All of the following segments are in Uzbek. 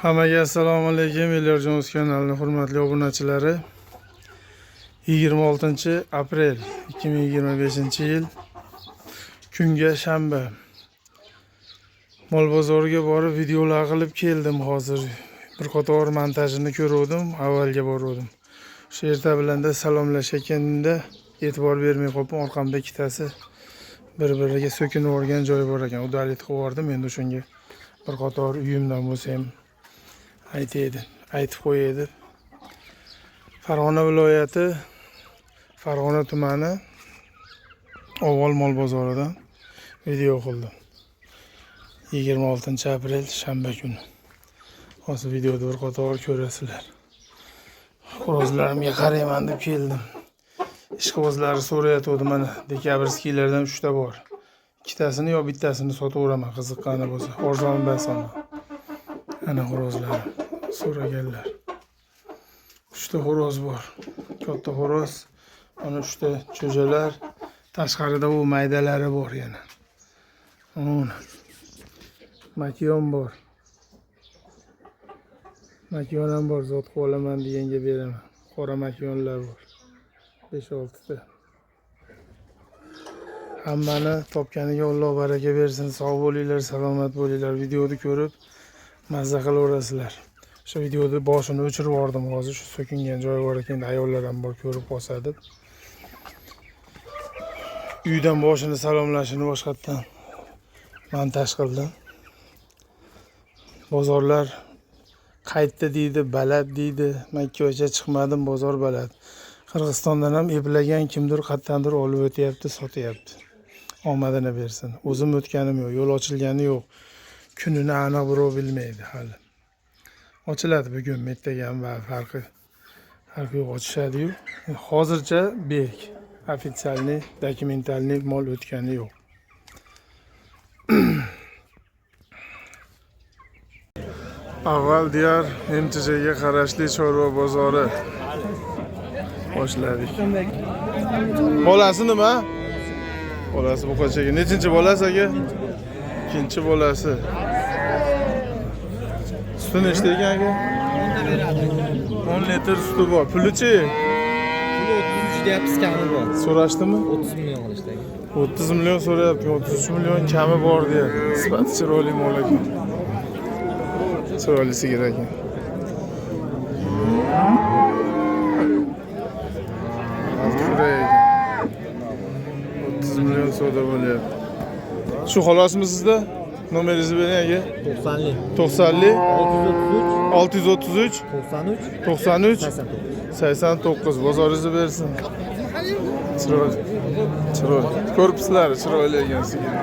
Hammaga assalomu alaykum. Ilyos kanalining hurmatli obunachilari. 26 aprel 2025-yil kunga shanba. Mol bozoriga borib videolar qilib keldim hozir. Bir qator montajini ko'rdim, avvalga bordim. Shu erta bilanda salomlashayotganda e'tibor bermay qoldim. Orqamda ikkitasi bir-biriga so'kinib o'rgan joy bor ekan. Udalit qilib yubordim. Endi shunga bir qator uyimdan bo'lsa ham aytib qo'yadi. Farg'ona viloyati Farg'ona tumani Ovol mol bozoridan video qildim. 26 aprel shanba kuni. Hozir videoda bir qator ko'rasizlar. Xo'rozlarimga qarayman deb keldim. Ishqibozlari so'rayotdi, mana dekabrskilardan 3 ta bor. Ikkitasini yo bittasini sotaveraman, qiziqqani bo'lsa. Arzon basaman. Ana xo'rozlar so'raganlar. 3 ta xo'roz bor. Katta xo'roz, ana 3 ta cho'jalar, tashqarida u maydalari bor yana. Makiyon bor. Makiyon ham bor, zot qolaman deganga beraman. Qora makiyonlar bor. 5-6 ta. Hammani topganiga Alloh baraka bersin. Sog' bo'linglar, salomat bo'linglar. Videoni ko'rib mazza qilaverasizlar. Shu videoda boshini o'chirib yubordim hozir. Shu so'kingan joy bor ekan, ayollar ham bor ko'rib qolsa deb. Uydan boshini salomlashini boshqatdan montaj qildim. Bozorlar qaytdi deydi, balad deydi. Men 2 oycha chiqmadim, bozor balad. Qirg'izistondan ham eplagan kimdir qattandir olib o'tyapti, sotyapti. Omadini bersin. O'zim o'tganim yo'q, yo'l ochilgani yo'q. Kunini aniq birov bilmaydi hali. Ochiladi bugun mettagan va farqi yo'q, ochishadi-yu. Hozircha bek. Ofitsialniy, dokumentalniy mol o'tgani yo'q. Avval diyor MTJga qarashli chorva bozori boshladik. Bolasi nima? Bolasi bu qanchaga? Nechinchi bolasi aka? Ikkinchi bolasi. Suti nechta ekan aka? 10 litr suti bor. Pulichi? Puli 33 deyapsiz, kami bor. So'rashdimi? 30 million qilishdi. 30 million so'rayapti. 33 million kami bor deyapti. Sifati chiroyli mol ekan. Chiroyli sigir ekan. Shuraya ekan. 30 million savdo bo'lyapti. Shu xolosmi sizda? Nomeringizni bering aka. 90li 633 93 89. Bozoringizni bersin. Chiroyli. Korpuslari chiroyli ekan sigir.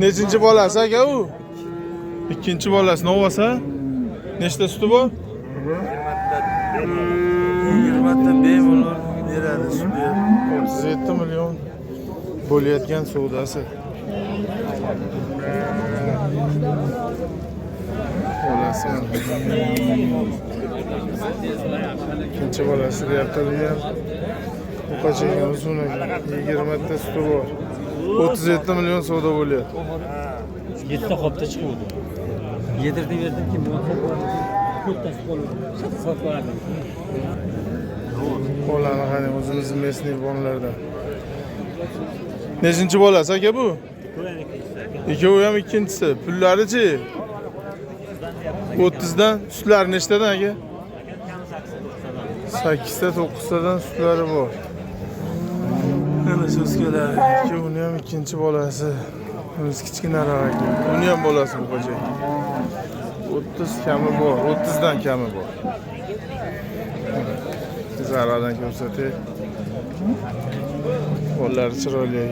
Nechinchi bolasi aka u? Ikkinchi bolasi. Novasa? Nechta suti bor? 20 ta bemalol beradi suti. 37 million bo'layotgan savdosi. Bolasi. Ikkinchi bolasi deyapti ham. Bu qanchaga uzun ekan? 20 ta suti bor. 37 million savdo bo'lyapti. 7 ta qopda chiqdi. Yedirdim ki ko'ttasi qoldi. Sotib Bolani qani o'zimizni mesniy bolalardan. Nechinchi bolasi aka bu? Ikkovi ham ikkinchisi. Pullari-chi? 30 dan, sutlari nechtadan aka? 8 ta, 9 tadan sutlari bor. Mana so'zgalar. Ikkovi ham ikkinchi bolasi. O'zi kichkinaroq ekan. Uni ham bolasi bu qancha? 30 kami bor, 30 dan kami bor. Zaradan ko'rsatay. Qo'llari chiroyli.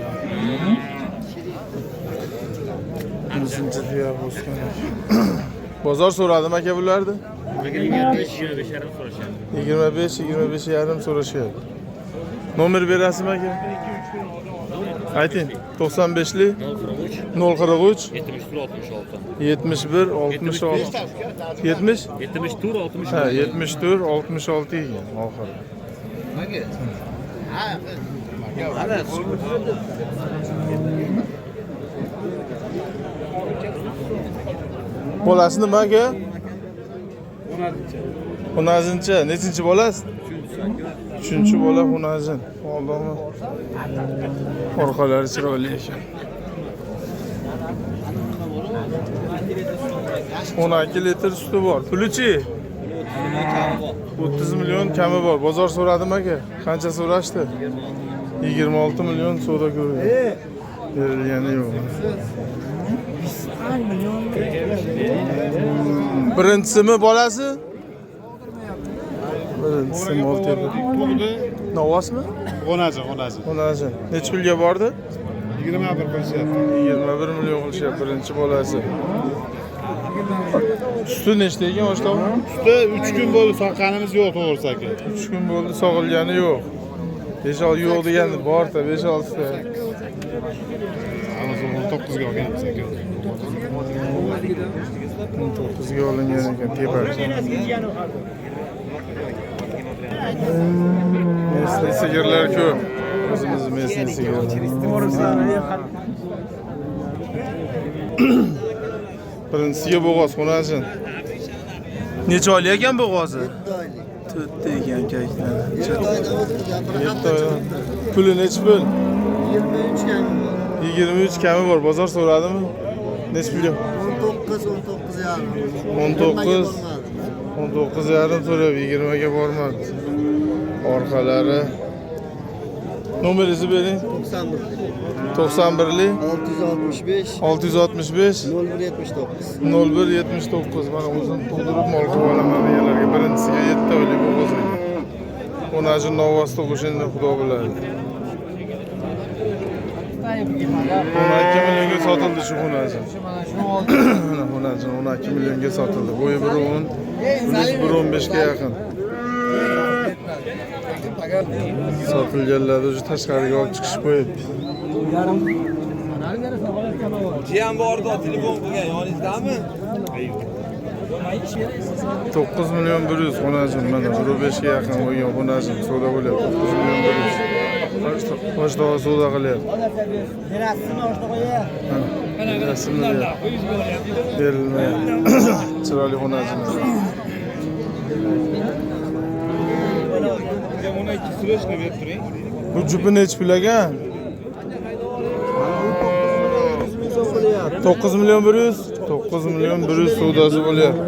Bunisi tuya bosgan. Bozor so'radim aka bularni. 25-25 so'rashadi. 25-25 so'rashyapti. Nomer berasizmi aka? Ayting. 95li 043 71 66 70 74 66. Ha, 74 66 ekan oxiri. Bolasi nima aka? 10-chi. Nechinchi bolasi? 3-chi bola 10-chi. Oldimi? Orqalari chiroyli ekan. 12 litr suti bor. Pulichi? 30 million kami bor. Bozor so'radimi aka? Qancha so'rashdi? 26 million savdo ko'rdi. Berilgani yo'q. Birinchisimi bolasi? Birinchisi Moltepa. Novosmi? 10. Necha pulga bordi? 21 qilishyapti. 21 million qilishyapti birinchi bolasi. Suti nechta ekan oshtoq? Suti 3 kun bo'ldi soqqanimiz yo'q to'g'risi aka. 3 kun bo'ldi sog'ilgani yo'q. 5-6 yo'q degani bor-da 5-6 ta. Hozir 19 ga olganmiz aka. 9 ga olingan ekan tepa. Mesli sigirlar ko'p. O'zimiz mesli sigirlar. Birinchisiga bo'g'oz qo'nashin. Necha oylik ekan bo'g'ozi? 4 ta ekan kaklar. 7 oy. Puli necha pul? 23 kami bor. 23 kami bor. Bozor so'radimi? Necha pulga? 19 yarim. 19 yarim so'rab 20 ga bormadi. Orqalari. Nomeringizni bering. 91lik 665 665 0179. 0179. Mana o'zim to'ldirib mol qilib olaman deganlarga birinchisiga 7 oylik bo'g'oz ekan. O'naji novosda o'shanda xudo biladi. 12 millionga sotildi shu xonaji. Mana xonaji 12 millionga sotildi. Bo'yi 1.10, puli 1.15 ga yaqin. Sotilganlarni o'zi tashqariga olib chiqishib qo'yibdi. Jiyan bordi, telefon qilgan, yoningizdami? 9 million 100 xonajim mana 1.5 ga yaqin bo'lgan xonajim savdo bo'lyapti. 9 million 100. Boshqa savdo qilyapti. Rasmlar berilmayapti. Chiroyli xonajim. Bu jupi nechi pul ekan? 9 million 100. 9 million 100 savdosi bo'lyapti.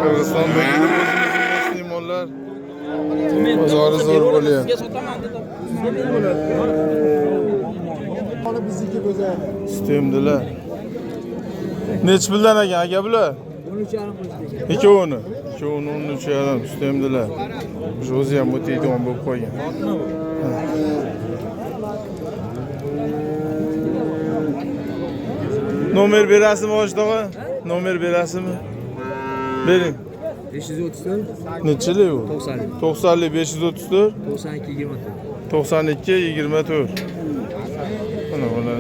Qirg'izistondagi musulmonlar bozori zo'r bo'lyapti. Sistemdilar. Nechi puldan ekan aka bular? 13,5 ikkovini. Ikkovini 13,5 sistemdilar. O'zi ham o'taydigan bo'lib qo'ygan. Nomer berasizmi oshto'g'a? Nomer berasizmi? Bering. 534 Nechili u? 90 90 534 92 24. 92 24. Mana bular.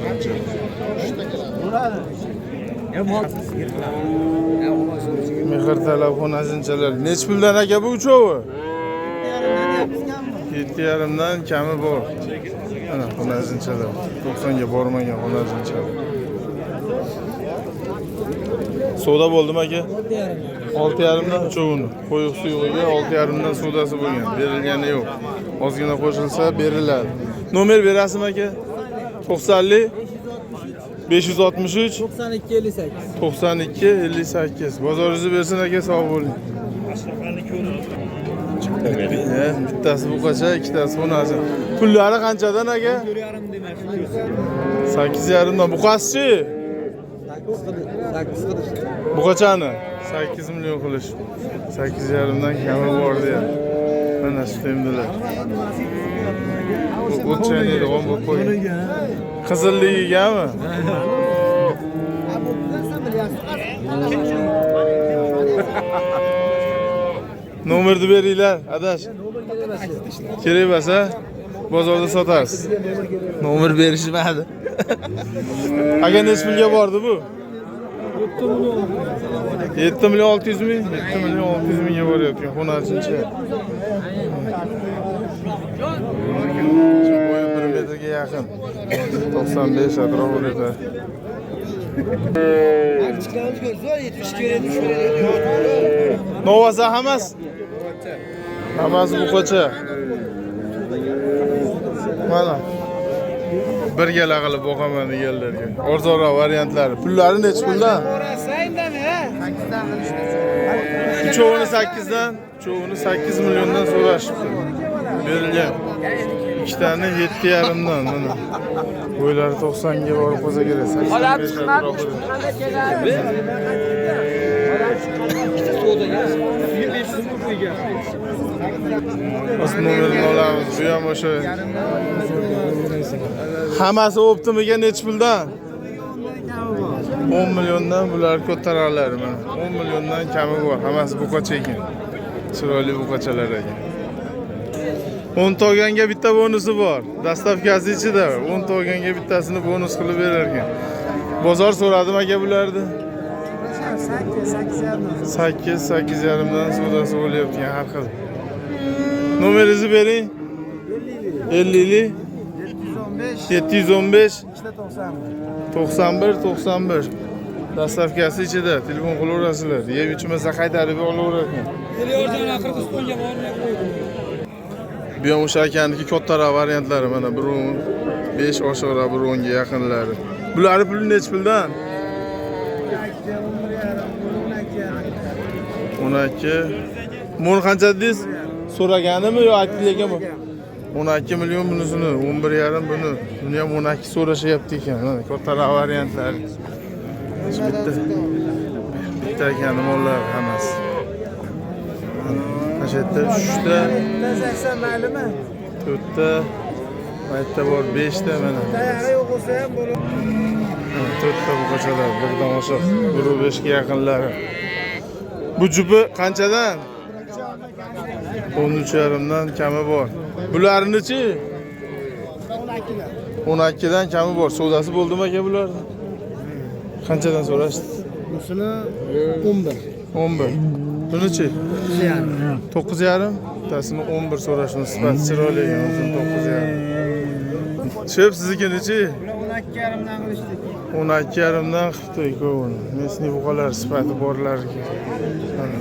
Mehr telefon azinchalar. Nech puldan aka bu uchovi? 7,5 dan kami bor. Mana xona azinchalar. 90 ga bormagan xona azinchalar. Savdo bo'ldimi aka? 6,5 dan uchovini. Qo'yiq suyugiga 6,5 dan savdosi bo'lgan. Berilgani yo'q. Ozgina qo'shilsa beriladi. Nomer berasizmi aka? 90 563 92 58. Bozoringizni bersin aka, sog' bo'ling. Bittasi bu qacha, ikkitasi xonasi. Pullari qanchadan aka? 8,5 dan. Buqasichi? 8 qilish. Bu qachani? 8 million qilish. 8,5 dan kami bor deyapti. Mana sistemdilar. Bu o'tchani degan bo'lib qo'ygan. Qizilligigami? Nomerni beringlar, adash. Kerak bo'lsa bozorda sotasiz. Nomer berishmadi. Aka necha pulga bordi bu? 7 million 600 ming. 7 million 600 mingga boryapti. Xonachinchi. Bo'yi 1 metrga yaqin. 95 atrofida. Novasa hammasi. Hammasi buqacha. Mana. Bir gala qilib boqaman deganlarga. Arzonroq variantlari. Pullari necha puldan? Uchovini 8 dan, uchovini 8 milliondan so'rashibdi. Berilgan. İkitani 7,5 dan mana. Bo'ylari 90 ga borib qo'ysa kerak. 85 O'z nomerini olamiz. Bu ham o'sha. Hammasi optimiga necha puldan? 10 milliondan bular ko'tararlar mana. 10 milliondan kami bor. Hammasi buqacha ekan. Chiroyli buqachalar ekan. 10 ta olganga bitta bonusi bor. Dastavkasi ichida 10 ta olganga bittasini bonus qilib berar ekan. Bozor so'radim aka bularni. 8,5 dan savdosi bo'lyapti har xil. Nomeringizni bering. 50 715 91 Dastavkasi ichida telefon qilaverasizlar. Yeb ichmasa qaytarib olaverar ekan. Bu ham o'sha akaniki kattaroq variantlari mana 1.5 oshiqroq 1.10 ga yaqinlari. Bularning puli necha puldan? 12. Mo'l qancha dedingiz? So'raganimi yo aytdilarmi? 12 million bunisini, 11,5 buni. Buni ham 12 so'rashyapti ekan. Mana kattaroq variantlar. Bitta ekan mollar hammasi. Mana shu yerda 3 ta. 4 ta. Maytda bor 5 ta mana. Tayog'i yo'q bo'lsa ham bo'ladi. 4 ta buqachalar, birdan oshiq. 1.5 ga yaqinlari. Bu jupi qanchadan? 13,5 dan kami bor. Bularnichi? 12 dan kami bor. Savdosi bo'ldimi aka bularni? Qanchadan so'rashdi? Busini 11. 11. Bunichi? 9,5. Tasini 11 so'rashni sifat chiroyli ekan, 9,5. Chep siznikinichi? 12,5 dan qilishdik. 12,5 dan qilibdi ikkovini. Mesni buqalar sifati borlar ekan.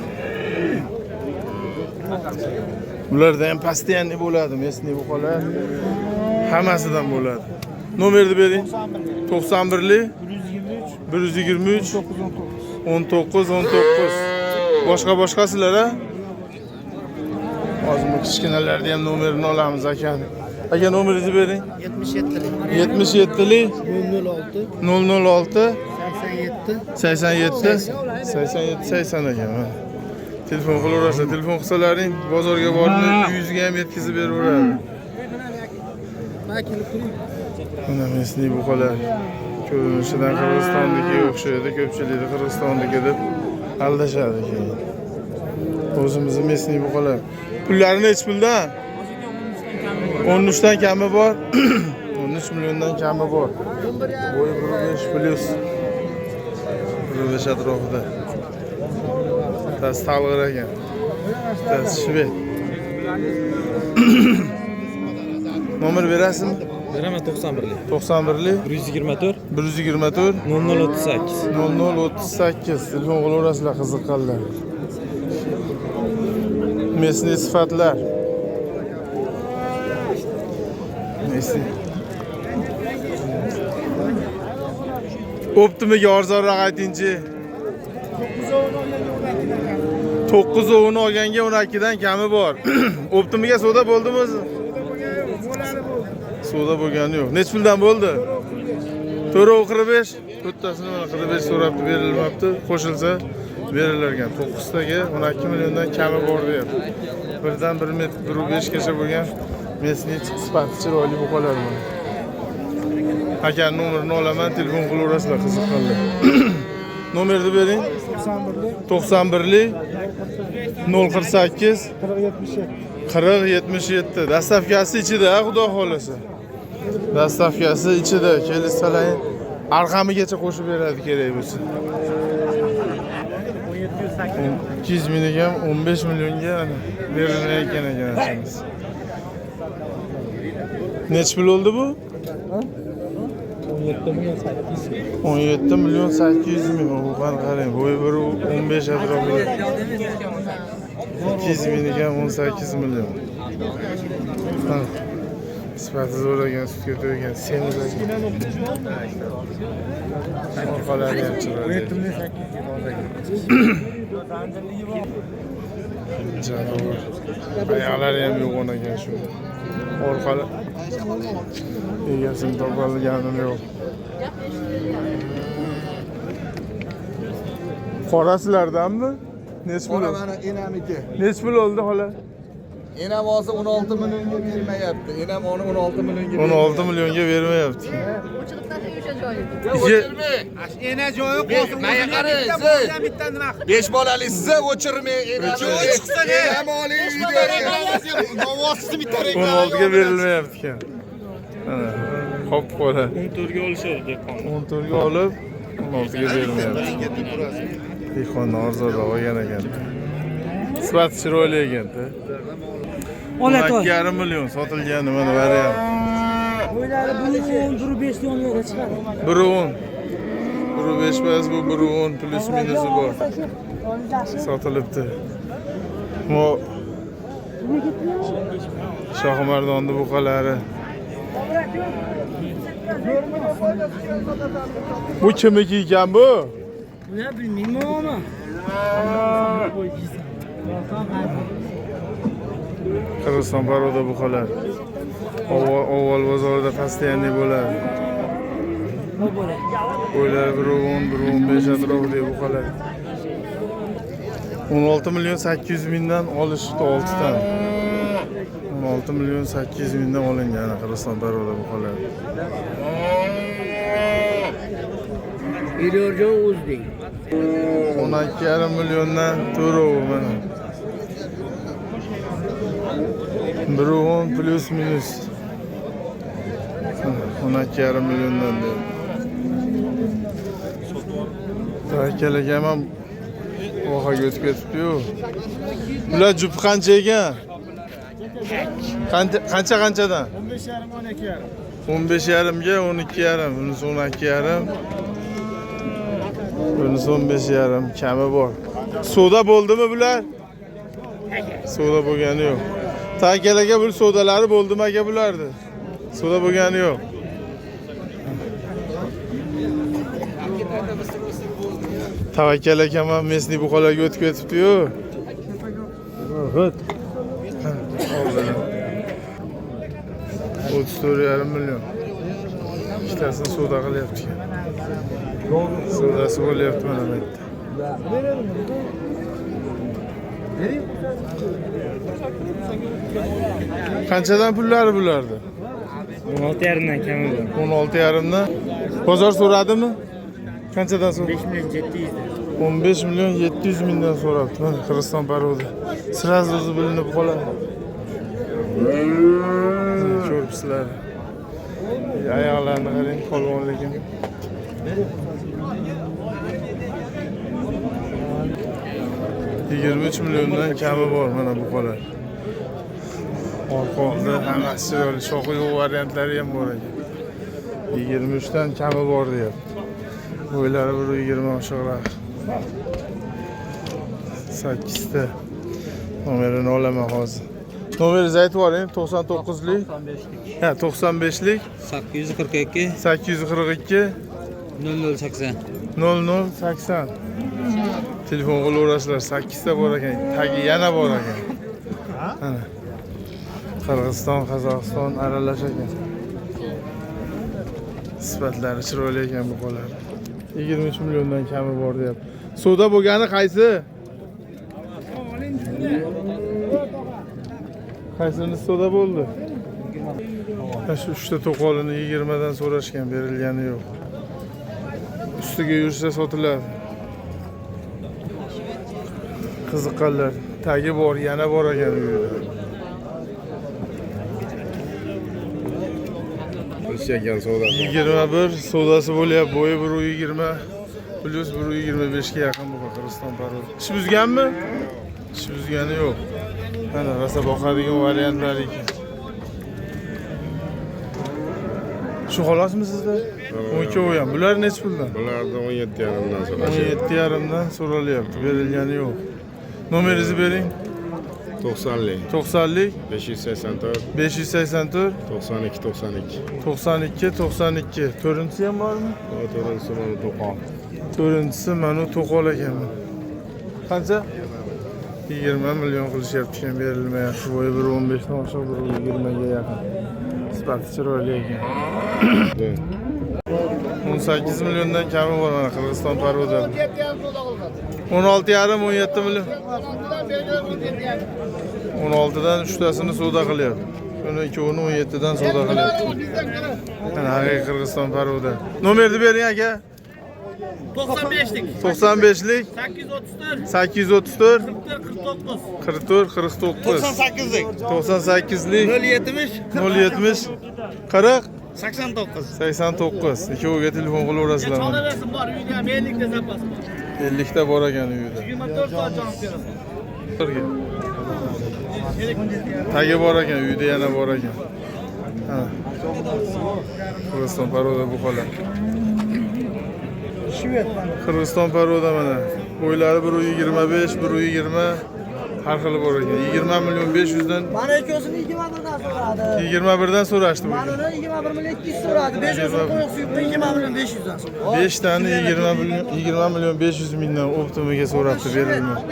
Bularda ham pastiyanli bo'ladi, mesni buqalar. Hammasidan bo'ladi. Nomerni bering. 91 123 19. Boshqasilar ha? Hozir bu kichkinalarda ham nomerini olamiz akani. Aka nomeringizni bering. 77 006 87 80 ekan. Telefon qilaverasiz. Telefon qilsalaring bozorga borib uyingizga ham yetkazib beraveradi. Mana mesni buqalar. Ko'rinishidan Qirg'izistonniki o'xshaydi, ko'pchiligi Qirg'izistonniki deb aldashadi keyin. O'zimizning mesni buqalar. Pullari necha puldan? 13 dan kami bor. 13 milliondan kami bor. Bo'yi 1.5 plus. 1.5 atrofida. Tas talg'ir ekan. Tas shved. Nomer berasizmi? Beraman 91lik. 91lik 124 124 0038. 0038 telefon qilaverasizlar qiziqqanlar. Mesni sifatlar. Mesni. Optimiga arzonroq aytingchi. 9 o'g'ini olganga 12 dan kami bor. Optimiga savdo bo'ldimi o'zi? Savdo bo'lgani yo'q. Necha puldan bo'ldi? 4.45. To'rttasini mana 45 so'rabdi, berilmabdi. Qo'shilsa berilar ekan. 9 taga 12 milliondan kami bor deyapti. Birdan 1 metr 1.5 gacha bo'lgan mesni sifati chiroyli buqalar bor. Akaning nomerini olaman, telefon qilaverasizlar qiziqqanlar. Nomerni bering. 91lik 048 4077. Dastavkasi ichida, xudo xolasa. Dastavkasi ichida. Kelsalang arqamigacha qo'shib beradi kerak bo'lsa. 200 mingga ham 15 millionga berilayotgan ekan achamiz. Necha pul oldi bu? 17 milyon 800 ming. Bu qarang, bo'yi 1.15 atrofida. 200 ming ekan 18 milyon. Ha. Sifati zo'r ekan, sutga to'ygan, semiz ekan. Orqalari ham chiroyli. Janovar. Oyoqlari ham yo'g'on ekan shu. Orqali egasini topolganim yo'q. Qorasilardanmi? Nech pul? Mana enamniki. Nech pul oldi xola? Enam olsa 16 millionga bermayapti. Enam onu 16 millionga 16 milyonga bermayapti. Ena joyi qolsin. Menga qarang, siz 5 bolalisiz, o'chirmang. Enam oling videoga. Novosizni bitar 16 ga berilmayapti ekan. Mana, qop qo'la. 14 ga olishadi dehqon. 14 ga olib 16 ga berilmayapti. Dehqonni arzonroq olgan ekan. Sifati chiroyli ekan-da. 2,5 million sotilgani mana variant. Bo'ylari 1.5 yonga chiqadi. 1.10. 1.5 emas, bu 1.10 plus minusi bor. Sotilibdi. Bu Shohimardonni buqalari. Bu kimniki ekan bu? Buni bilmayman. Qirg'iziston paroda buqalar. Avval bozorda постоянный bo'ladi. Bo'ylari 1.10, 1.15 atrofida buqalar. 16 milyon 800 mingdan olishdi 6 dan. 16 milyon 800 mingdan olingan Qirg'iziston paroda buqalar. Elyorjon o'zdek. 12,5 milyondan to'rov mana. 1.10 plus minus. 12,5 milyondan dedi. Akalaga ham vohaga o'tib ketibdi-yu. Bular jup qancha ekan? Qanchadan? 15,5 ga 12,5, bunisi 12,5. Bunisi 15,5 kami bor. Savdo bo'ldimi bular? Savdo bo'lgani yo'q. Takalaga bu savdolari bo'ldimi aka bulardi? Savdo bo'lgani yo'q. Tavakkal akam ham mesni buqalarga o'tib ketibdi-yu. O't. 34,5 million. Ikkitasini savdo qilyapti. Savdosi bo'lyapti mana bu yerda. Qanchadan pullari bulardi? 16,5 dan kami bor. 16,5 dan. Bozor so'radimi? Qanchadan so'radi? 5 million 700 dan. 15 milyon 700 mingdan so'rabdi. Mana Qirg'iziston paroda. Sразу o'zi bilinib qoladi. Ko'ribsizlar. Oyoqlarini qarang, qolganligini. $23 milyondan kami bor mana bu qolar. Orqada hammasi chiroyli, shoxi yo'q variantlari ham bor ekan. 23 dan kami bor deyapti. Bo'ylari 1.20 oshiqroq. 8 ta. Nomerini olaman hozir. Nomeringizni aytib yuboring, 99lik. Ha, 95lik 842 842 0080. 0080. Telefon qilaverasizlar. 8 ta bor ekan. Tagi yana bor ekan. Mana. Qirg'iziston, Qozog'iston aralash ekan. Sifatlari chiroyli ekan bu qo'llar. 23 milliondan kami bor deyapti. Savdo bo'lgani qaysi? Qaysini savdo bo'ldi? Shu 3 ta to'qolini 20 dan so'rashgan, berilgani yo'q. Ustiga yursa sotiladi. Qiziqqanlar, tagi bor, yana bor ekan bu yerda. Qilishgan savdosi. 21 savdosi bo'lyapti. Bo'yi 1.20 plus 1.25 ga yaqin bu Qirg'iziston paroda. Ish buzganmi? Ish buzgani yo'q. Mana rosa boqadigan variantlar ekan. Shu xolosmi sizda? O ikkovi ham. Bular necha puldan? Bularda 17,5dan so'rash. 17,5dan so'ralyapti, berilgani yo'q. Nomeringizni bering. 90lik, 90lik 584, 584 92, 92. 92 92. To'rtinchisi ham bormi? To'rtinchisi mana to'qol. To'rtinchisi mana to'qol ekan. Qancha? 20 million qilishyapti ekan, berilmayapti. Bo'yi 1.15 dan oshiq, 1.20 ga yaqin. Sifati chiroyli ekan. 18 milliondan kami bor mana Qirg'iziston parvoda. 16,5 17 million. 16dan 3tasini savdo qilyapti. Shuni ikkovini 17 dan savdo qilyapti. Mana haqiqiy Qirg'iziston parvoda. Nomerni bering aka. 95lik. 95lik 834 834 44 44 49. 49. 98'lik. 98lik 070 070 40 89. 89. Ikkoviga telefon qilaverasizlar. Çalaversin bor uyda ham 50 ta zapasi bor. 50 ta bor ekan uyida. 24 soat jonib berasiz. Tagi bor ekan, uyda yana bor ekan. Ha. Qirg'iziston parvoda bu qolar. Qirg'iziston parvoda mana. Bo'ylari 1.25, 1.20 har xil bor ekan. 20 million 500 dan. Mana ikkosini 21 dan so'radi. 21 dan so'rashdi bu. Mana uni 21 million 200 so'radi. 500 so'm qo'yib suyibdi 20 million 500 dan so'radi. 5 tane 20 million 500 mingdan optimiga so'rabdi, berilmadi.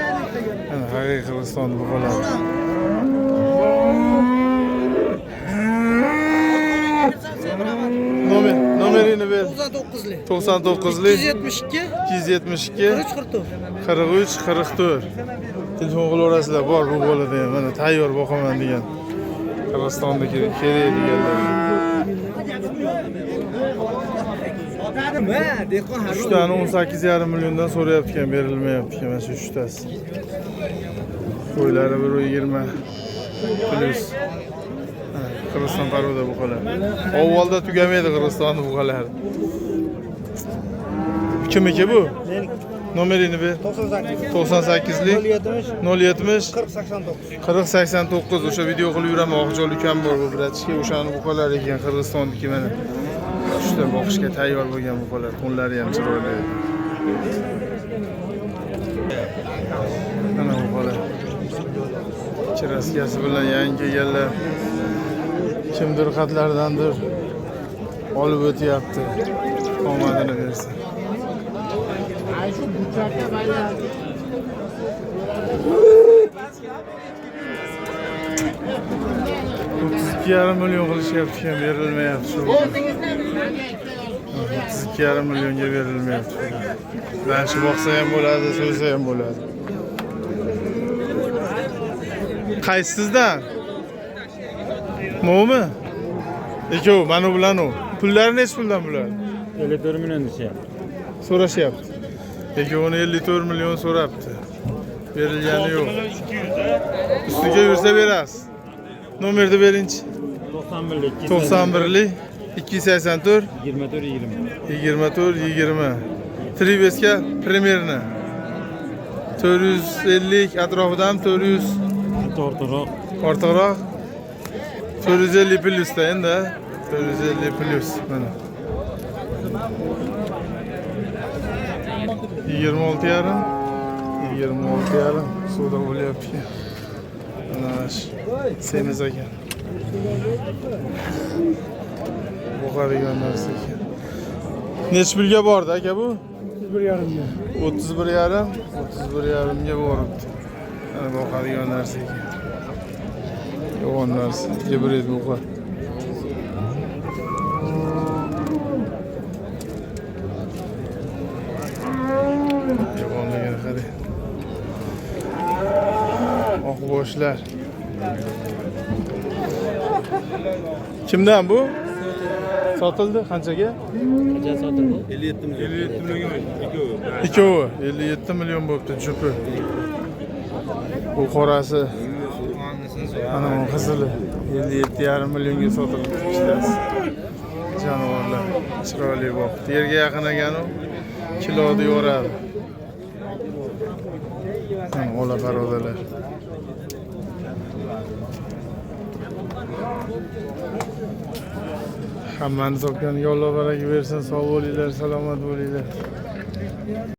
Mana haqiqiy Qirg'iziston bu qolar. Nomerini ber. 99'lik. 99'lik 272 272 43 44. 43 44. Telefon qilaverasizlar, bor bu bo'ladi ham. Mana tayyor boqaman degan. Qirg'izistondagi kerak deganlar. Uchtani 18,5 milliondan so'rayapti ekan, berilmayapti ekan mana shu uchtasi. Qo'ylari 1.20 plus. Qirg'iziston parvoda bu qolar. Avvalda tugamaydi Qirg'izistonning bu qolar. Kimniki bu? Nomerini ber. 98lik 070 40 89. O'sha video qilib yuraman, Oqjol ukam bor bu bratishga, o'shani bu qolar ekan Qirg'izistonniki mana. Shunda boqishga tayyor bo'lgan bu qolar. Qo'llari ham chiroyli. Mana bu qolar. Chiraskasi bilan yangi kelganlar. Kimdir xatlardandir olib o'tyapti. Omadini bersin. $32,5 million qilishyapti ekan, berilmayapti shu. 32,5 millionga berilmayapti. Yaxshi boqsa ham bo'ladi, so'ysa ham bo'ladi. Qaysizdan? Mo'mi? Ikkov, mana bilan u. Pullari necha puldan bular? 54 million deyapti. So'rashyapti. Ikkovini 54 million so'rabdi. Berilgani yo'q. Ustiga yursa berasiz. Nomerni bering-chi. 91lik 91lik 284 24 20. 24 20. Tribesga primerni 450 atrofidan 400 Ortaroq. ortiqroq 450 plusda endi 450 plus mana 26,5 savdo bo'lyapti. Mana semiz ekan. Boqadigan narsa ekan. Necha pulga bordi aka bu? 31,5 ga. 31,5 ga boribdi. Mana boqadigan narsa ekan. Yo'g'on narsa, jibrid buqa. Yo'g'onligini qarang. Oq boshlar. Kimdan bu? Sotildi qanchaga? Qancha sotildi? 57 millionga Ikkovi 57 million bo'pti jupi. Bu qorasi. Ana bu qizili 57,5 millionga sotildi ishtasi. Jonivorlar chiroyli bo'pti. Yerga yaqin ekan u. Kiloni yoradi. Ola barodalar. Hammani sotganiga Alloh baraka bersin. Sog' bo'linglar, salomat bo'linglar.